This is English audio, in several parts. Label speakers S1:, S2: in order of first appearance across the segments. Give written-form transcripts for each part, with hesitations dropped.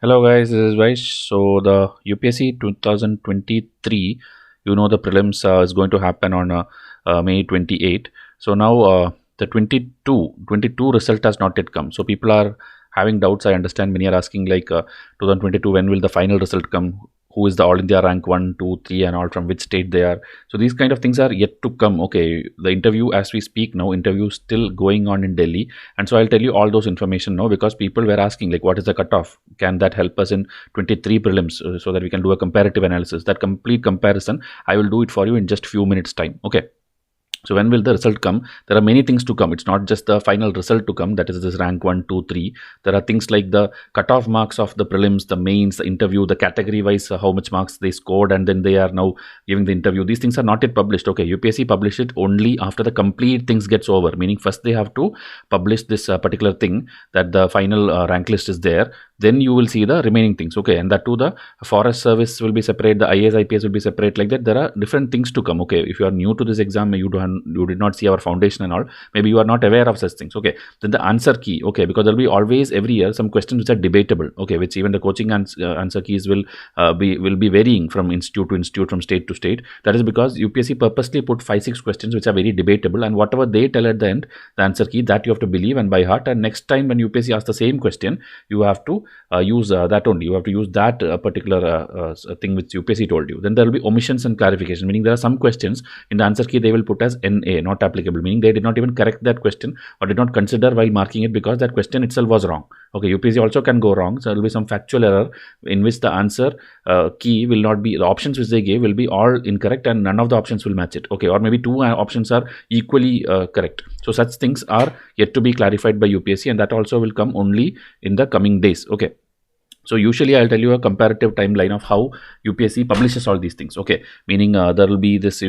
S1: Hello guys, this is Vysh. So the UPSC 2023, the prelims is going to happen on May 28. So now the 22 result has not yet come. So people are having doubts. I understand many are asking like 2022, when will the final result come? Who is the All India rank 1, 2, 3 and all, from which state they are. So these kind of things are yet to come. Okay, the interview as we speak now, interview still going on in Delhi. And so I'll tell you all those information now, because people were asking like what is the cutoff? Can that help us in 23 prelims so that we can do a comparative analysis? That complete comparison, I will do it for you in just few minutes time. Okay. So when will the result come? There are many things to come. It's not just the final result to come, that is this rank 1, 2, 3. There are things like the cutoff marks of the prelims, the mains, the interview, the category wise, how much marks they scored, and then they are now giving the interview. These things are not yet published. Okay, UPSC publish it only after the complete things gets over, meaning first they have to publish this particular thing, that the final rank list is there. Then you will see the remaining things. Okay, and that too, the forest service will be separate, the IAS, IPS will be separate, like that. There are different things to come. Okay, if you are new to this exam, you did not see our foundation and all, maybe you are not aware of such things. Okay, then the answer key. Okay, because there will be always every year some questions which are debatable. Okay, which even the coaching answer keys will be varying from institute to institute, from state to state. That is because UPSC purposely put 5-6 questions which are very debatable, and whatever they tell at the end, the answer key, that you have to believe and by heart. And next time when UPSC asks the same question, you have to use that only. You have to use that particular thing which UPSC told you. Then there will be omissions and clarification, meaning there are some questions in the answer key they will put as NA, not applicable, meaning they did not even correct that question or did not consider while marking it, because that question itself was wrong. Okay, UPSC also can go wrong. So there will be some factual error in which the answer key will not be, the options which they gave will be all incorrect and none of the options will match it. Okay, or maybe two options are equally correct. So such things are yet to be clarified by UPSC, and that also will come only in the coming days. Okay. So usually I'll tell you a comparative timeline of how UPSC publishes all these things. Okay, meaning there will be this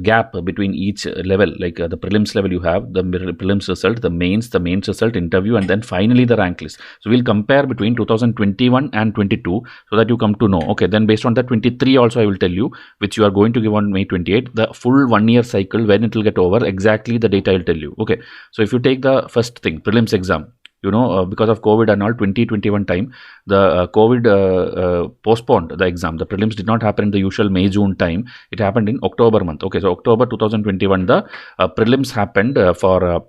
S1: gap between each level, like the prelims level you have the prelims result, the mains result, interview, and then finally the rank list. So we'll compare between 2021 and 22 so that you come to know. Okay, then based on that 23 also I will tell you, which you are going to give on May 28, the full 1 year cycle, when it will get over, exactly the date I will tell you. Okay, so if you take the first thing, prelims exam, because of COVID and all, 2021 time, the COVID postponed the exam. The prelims did not happen in the usual May-June time. It happened in October month. Okay, so October 2021, the prelims happened for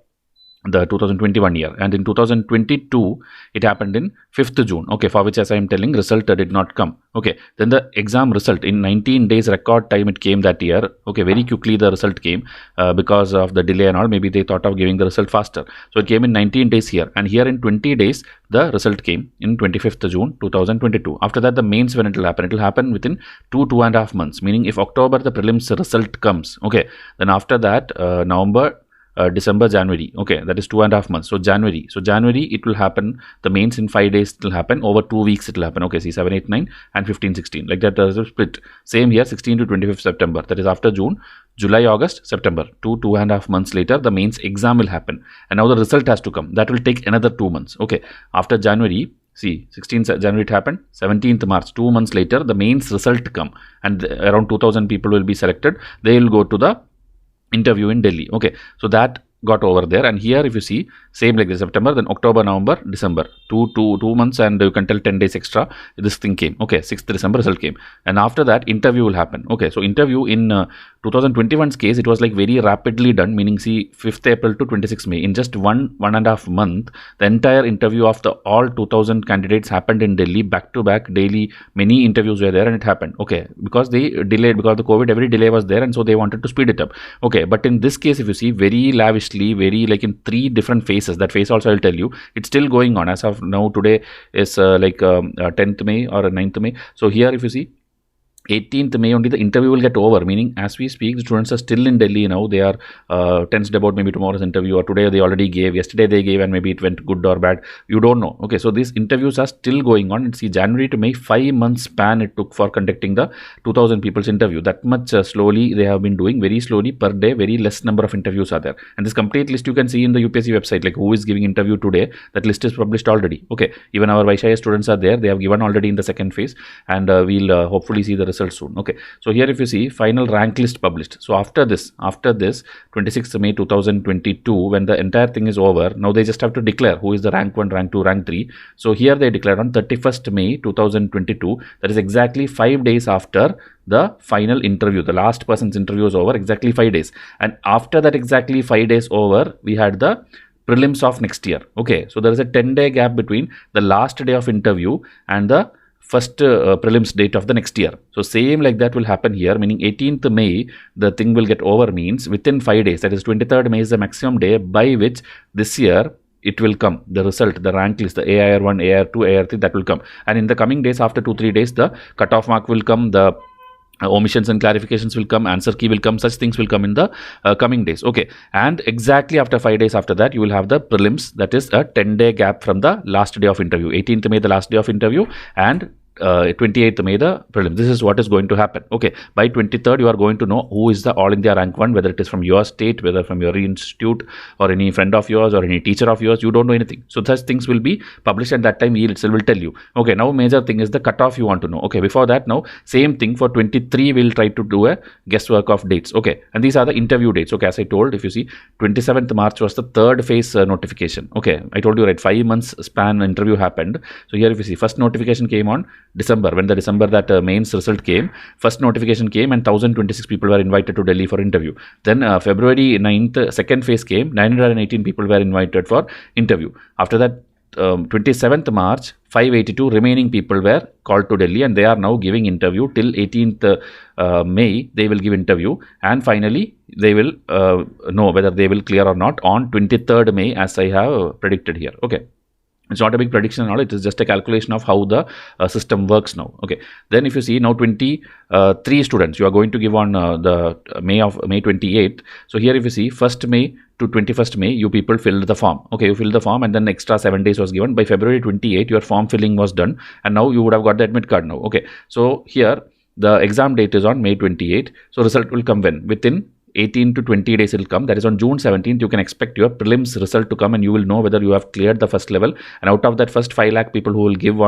S1: the 2021 year, and in 2022 it happened in 5th June. Okay, for which, as I am telling, result did not come. Okay, then the exam result in 19 days record time it came that year. Okay, very quickly the result came because of the delay and all. Maybe they thought of giving the result faster, so it came in 19 days here, and here in 20 days the result came in 25th June 2022. After that, the mains, when it will happen within 2.5 months, meaning if October the prelims result comes, okay, then after that November, December, January, okay, that is 2.5 months. So January it will happen, the mains in 5 days it will happen, over 2 weeks it will happen. Okay, see, 7, 8, 9 and 15, 16, like that. There's a split. Same here, 16 to 25th September, that is after June, July, August, September, 2.5 months later the mains exam will happen, and now the result has to come. That will take another 2 months. Okay, after January, see, 16th January it happened, 17th March, 2 months later the mains result come, and around 2000 people will be selected. They will go to the interview in Delhi. Okay, so that got over there. And here if you see, same like this, September, then October, November, December, 2 months, and you can tell 10 days extra this thing came. Okay, 6th December result came, and after that interview will happen. Okay, so interview in 2021's case, it was like very rapidly done, meaning see, 5th April to 26th May, in just 1.5 month the entire interview of the all 2000 candidates happened in Delhi, back to back, daily many interviews were there, and it happened. Okay, because they delayed, because of the COVID, every delay was there, and so they wanted to speed it up. Okay, but in this case if you see, very lavishly, very like in 3 different phases. That phase also I'll tell you, it's still going on as of now. Today is 10th May or 9th May. So here if you see, 18th May only the interview will get over, meaning as we speak the students are still in Delhi now. They are tensed about maybe tomorrow's interview, or today they already gave, yesterday they gave, and maybe it went good or bad, you don't know. Okay, so these interviews are still going on. And see, January to May, 5 months span it took for conducting the 2000 people's interview. That much slowly they have been doing, very slowly, per day, very less number of interviews are there. And this complete list you can see in the UPSC website, like who is giving interview today. That list is published already. Okay, even our Vysh students are there, they have given already in the second phase, and we'll hopefully see the results soon. Okay, so here if you see, final rank list published. So after this 26th May 2022, when the entire thing is over, now they just have to declare who is the rank 1, rank 2, rank 3. So here they declared on 31st May 2022, that is exactly 5 days after the final interview. The last person's interview is over, exactly 5 days. And after that exactly 5 days over, we had the prelims of next year. Okay, so there is a 10-day gap between the last day of interview and the first prelims date of the next year. So same like that will happen here, meaning 18th May the thing will get over, means within 5 days, that is 23rd May is the maximum day by which this year it will come, the result, the rank list, the AIR1, AIR2, AIR3, that will come. And in the coming days, after 2-3 days, the cutoff mark will come, the omissions and clarifications will come, answer key will come, such things will come in the coming days. Okay, and exactly after 5 days after that, you will have the prelims, that is a 10-day gap from the last day of interview. 18th May the last day of interview, and 28th May the prelims. This is what is going to happen. Okay, by 23rd you are going to know who is the all India rank 1, whether it is from your state, whether from your institute or any friend of yours or any teacher of yours. You don't know anything, so such things will be published, and that time he itself will tell you. Okay, now major thing is the cutoff you want to know. Okay, before that, now same thing for 23 we'll try to do a guesswork of dates. Okay, and these are the interview dates. Okay, as I told, if you see, 27th March was the third phase notification. Okay, I told you, right, 5 months span interview happened. So here if you see, first notification came on December, when the December that mains result came, first notification came and 1026 people were invited to Delhi for interview. Then February 9th, second phase came, 918 people were invited for interview. After that, 27th March, 582 remaining people were called to Delhi, and they are now giving interview till 18th May. They will give interview, and finally they will know whether they will clear or not on 23rd May, as I have predicted here. Okay. It's not a big prediction at all. It is just a calculation of how the system works now. Okay. Then if you see, now 23 students you are going to give on the May 28th. So here if you see, 1st May to 21st May, you people filled the form. Okay, you filled the form, and then extra 7 days was given. By February 28, your form filling was done, and now you would have got the admit card now. Okay. So here the exam date is on May 28. So result will come when? Within 18 to 20 days it will come. That is on June 17th you can expect your prelims result to come, and you will know whether you have cleared the first level. And out of that first 5 lakh people who will give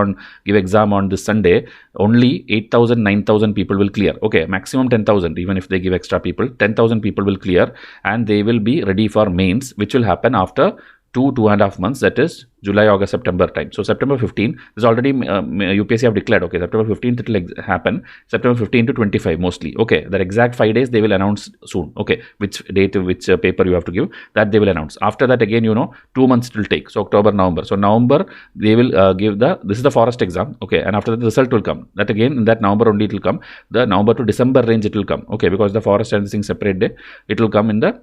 S1: exam on this Sunday, only 8,000 9,000 people will clear. Okay, maximum 10,000, even if they give extra people, 10,000 people will clear, and they will be ready for mains, which will happen after 2.5 months, that is July, August, September time. So September 15 is already UPSC have declared. Okay, September 15th it will happen, September 15 to 25 mostly. Okay, that exact 5 days they will announce soon. Okay, which date, which paper you have to give, that they will announce. After that again, 2 months it will take. So October, November. So November they will give this is the forest exam. Okay, and after that the result will come. That again in that November only it will come. The November to December range it will come. Okay, because the forest and this thing separate day, it will come in the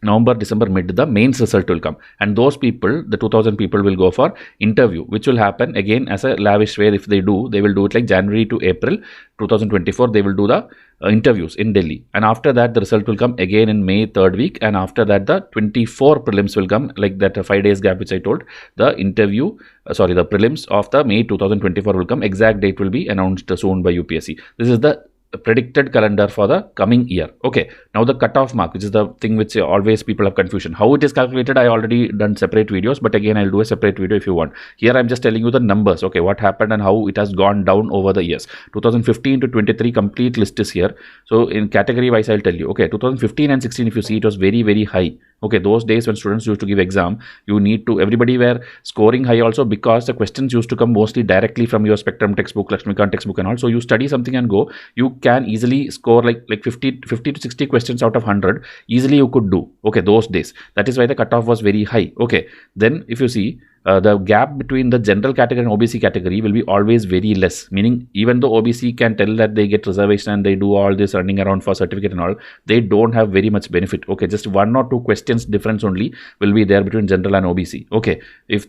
S1: November, December mid, the mains result will come, and those people, the 2000 people, will go for interview, which will happen again as a lavish way. If they will do it like January to April 2024. They will do the interviews in Delhi, and after that the result will come again in May 3rd week, and after that the 24 prelims will come, like that 5 days gap which I told. The the prelims of the May 2024 will come. Exact date will be announced soon by UPSC. This is the predicted calendar for the coming year. Okay, now the cutoff mark, which is the thing which always people have confusion. How it is calculated, I already done separate videos, but again I'll do a separate video if you want. Here I'm just telling you the numbers. Okay, what happened and how it has gone down over the years. 2015 to 23 complete list is here. So in category wise I'll tell you. Okay, 2015 and 16, if you see, it was very, very high. Okay, those days when students used to give exam, everybody were scoring high also, because the questions used to come mostly directly from your Spectrum textbook, Lakshmikant textbook and all. So you study something and go, you can easily score like 50 to 60 questions out of 100 easily you could do. Okay, those days. That is why the cutoff was very high. Okay, then if you see, the gap between the general category and OBC category will be always very less, meaning even though OBC can tell that they get reservation and they do all this running around for certificate and all, they don't have very much benefit. Okay, just 1 or 2 questions difference only will be there between general and OBC. Okay, if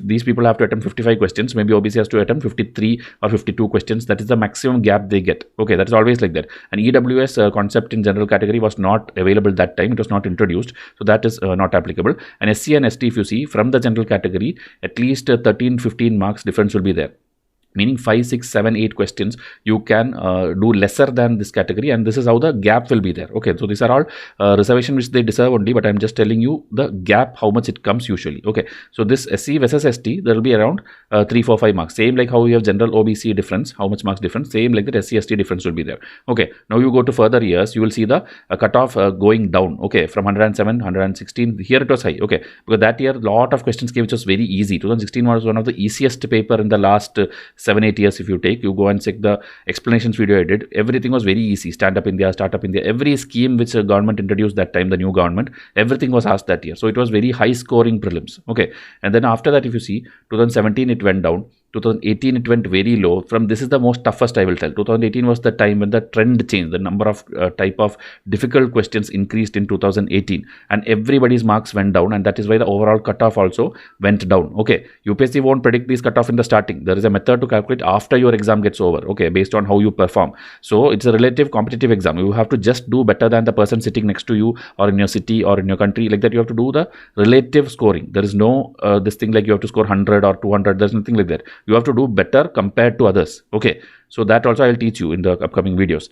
S1: these people have to attempt 55 questions, maybe OBC has to attempt 53 or 52 questions. That is the maximum gap they get. Okay, that is always like that. And EWS concept in general category was not available that time. It was not introduced, so that is not applicable. And SC and ST, if you see, from the general category, at least 13-15 marks difference will be there. meaning 5, 6, 7, 8 questions you can do lesser than this category, and this is how the gap will be there. Okay, so these are all reservation which they deserve only, but I'm just telling you the gap, how much it comes usually. Okay, so this SC versus ST, there will be around 3, 4, 5 marks, same like how you have general OBC difference, how much marks difference, same like that SC ST difference will be there. Okay, now you go to further years, you will see the cutoff going down. Okay, from 107, 116, here it was high. Okay, because that year lot of questions came which was very easy. 2016 was one of the easiest paper in the last 7-8 years. If you take, you go and check the explanations video I did, everything was very easy. Stand Up India, Startup India, every scheme which the government introduced that time, the new government, everything was asked that year. So it was very high scoring prelims. Okay, and then after that, if you see, 2017 it went down, 2018 it went very low. From this is the most toughest, I will tell. 2018 was the time when the trend changed. The number of type of difficult questions increased in 2018, and everybody's marks went down, and that is why the overall cutoff also went down. Okay, UPSC won't predict these cutoff in the starting. There is a method to calculate after your exam gets over. Okay, based on how you perform. So it's a relative competitive exam. You have to just do better than the person sitting next to you, or in your city, or in your country. Like that, you have to do the relative scoring. There is no this thing like you have to score 100 or 200. There's nothing like that. You have to do better compared to others. Okay, so that also I'll teach you in the upcoming videos.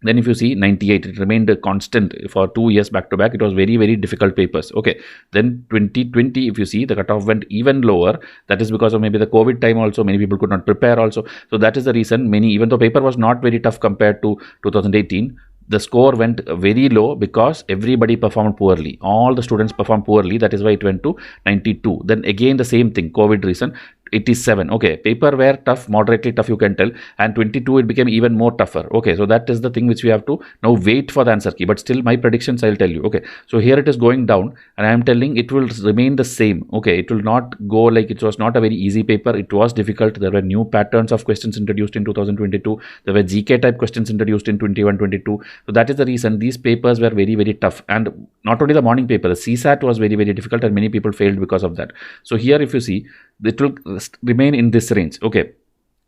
S1: Then if you see 98, it remained constant for 2 years back to back. It was very, very difficult papers. Okay, then 2020, if you see, the cutoff went even lower. That is because of maybe the COVID time also. Many people could not prepare also. So that is the reason many, even though paper was not very tough compared to 2018, the score went very low because everybody performed poorly. All the students performed poorly. That is why it went to 92. Then again the same thing, COVID reason. 87. Okay, paper were tough, moderately tough, you can tell, and 22 it became even more tougher. Okay, so that is the thing which we have to now wait for the answer key, but still my predictions I'll tell you. Okay, so here it is going down, and I am telling it will remain the same. Okay, it will not go like, it was not a very easy paper. It was difficult. There were new patterns of questions introduced in 2022. There were GK type questions introduced in 21-22. So that is the reason these papers were very, very tough. And not only the morning paper, the CSAT was very, very difficult, and many people failed because of that. So here if you see, it will remain in this range. Okay,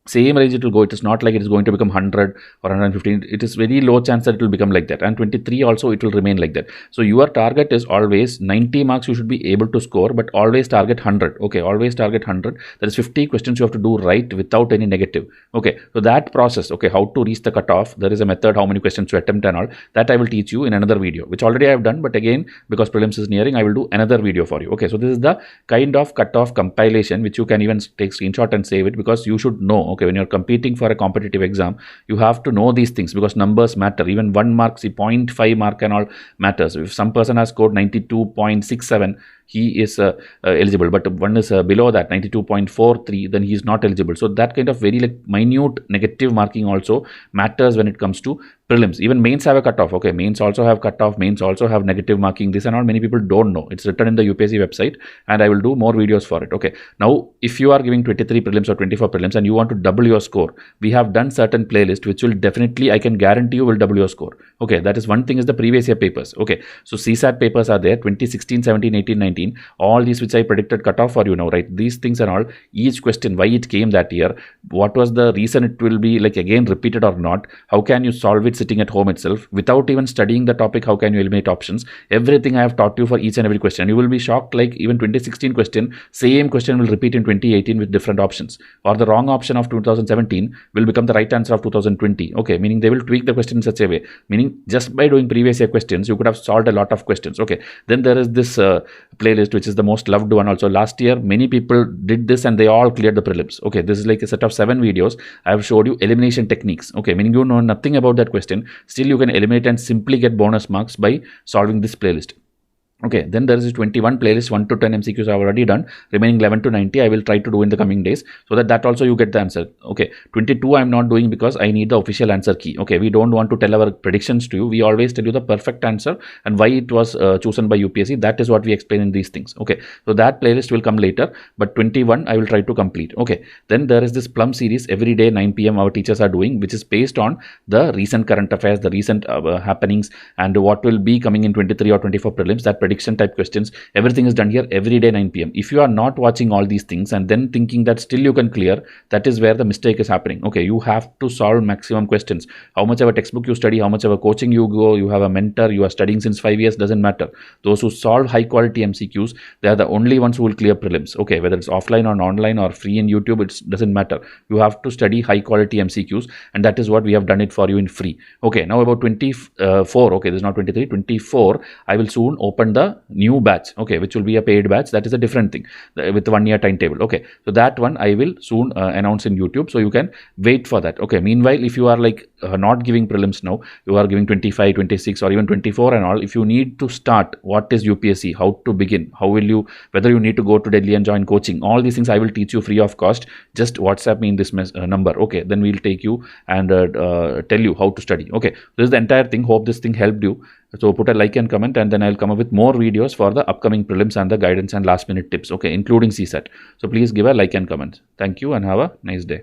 S1: same range it will go. It is not like it is going to become 100 or 115. It is very low chance that it will become like that. And 23 also it will remain like that. So your target is always 90 marks you should be able to score, but always target 100. Okay, always target 100. That is 50 questions you have to do right without any negative. Okay, so that process, okay, how to reach the cutoff, there is a method, how many questions to attempt and all, that I will teach you in another video, which already I have done, but again, because prelims is nearing, I will do another video for you. Okay, so this is the kind of cutoff compilation which you can even take screenshot and save it, because you should know. Okay, when you're competing for a competitive exam, you have to know these things, because numbers matter. Even 1 mark, see 0.5 mark and all matters. If some person has scored 92.67, he is eligible, but one is below that, 92.43, then he is not eligible. So that kind of very like minute negative marking also matters when it comes to prelims. Even mains have a cutoff. Okay, mains also have cutoff, mains also have negative marking. This and all many people don't know. It's written in the UPSC website, and I will do more videos for it. Okay, now if you are giving 23 prelims or 24 prelims and you want to double your score, we have done certain playlist which will definitely, I can guarantee you, will double your score. Okay, that is one thing, is the previous year papers. Okay, so CSAT papers are there, 2016, 17, 18, 19. All these which I predicted cutoff for you now, right? These things and all, each question, why it came that year, what was the reason it will be like again repeated or not, how can you solve it sitting at home itself without even studying the topic, how can you eliminate options, everything I have taught you for each and every question. You will be shocked, like even 2016 question, same question will repeat in 2018 with different options, or the wrong option of 2017 will become the right answer of 2020. Okay, meaning they will tweak the question in such a way, meaning just by doing previous year questions you could have solved a lot of questions. Okay, then there is this playlist which is the most loved one also. Last year many people did this and they all cleared the prelims. Okay, this is like a set of 7 videos. I have showed you elimination techniques. Okay, meaning you know nothing about that question, still you can eliminate and simply get bonus marks by solving this playlist. Okay, then there is 21 playlist, 1 to 10 MCQs I have already done. Remaining 11 to 90 I will try to do in the coming days, so that also you get the answer. Okay, 22 I am not doing because I need the official answer key. Okay, we don't want to tell our predictions to you. We always tell you the perfect answer and why it was chosen by UPSC. That is what we explain in these things. Okay, so that playlist will come later, but 21 I will try to complete. Okay, then there is this Plum series every day 9 PM our teachers are doing, which is based on the recent current affairs, the recent happenings, and what will be coming in 23 or 24 prelims. That prediction type questions. Everything is done here every day 9 p.m. If you are not watching all these things and then thinking that still you can clear, that is where the mistake is happening. Okay, you have to solve maximum questions. How much of a textbook you study, how much of a coaching you go, you have a mentor, you are studying since 5 years, doesn't matter. Those who solve high quality MCQs, they are the only ones who will clear prelims. Okay, whether it's offline or online or free in YouTube, it doesn't matter. You have to study high quality MCQs, and that is what we have done it for you in free. Okay, now about 24, okay, this is not 23, 24, I will soon open the new batch, okay, which will be a paid batch. That is a different thing with 1 year timetable. Okay, so that one I will soon announce in YouTube, so you can wait for that. Okay, meanwhile, if you are like not giving prelims now, you are giving 25, 26 or even 24 and all, if you need to start what is UPSC, how to begin, how will you, whether you need to go to Delhi and join coaching, all these things I will teach you free of cost. Just WhatsApp me in this number. Okay, then we'll take you and tell you how to study. Okay, this is the entire thing. Hope this thing helped you. So put a like and comment, and then I'll come up with more videos for the upcoming prelims and the guidance and last minute tips, okay, including CSAT. So please give a like and comment. Thank you and have a nice day.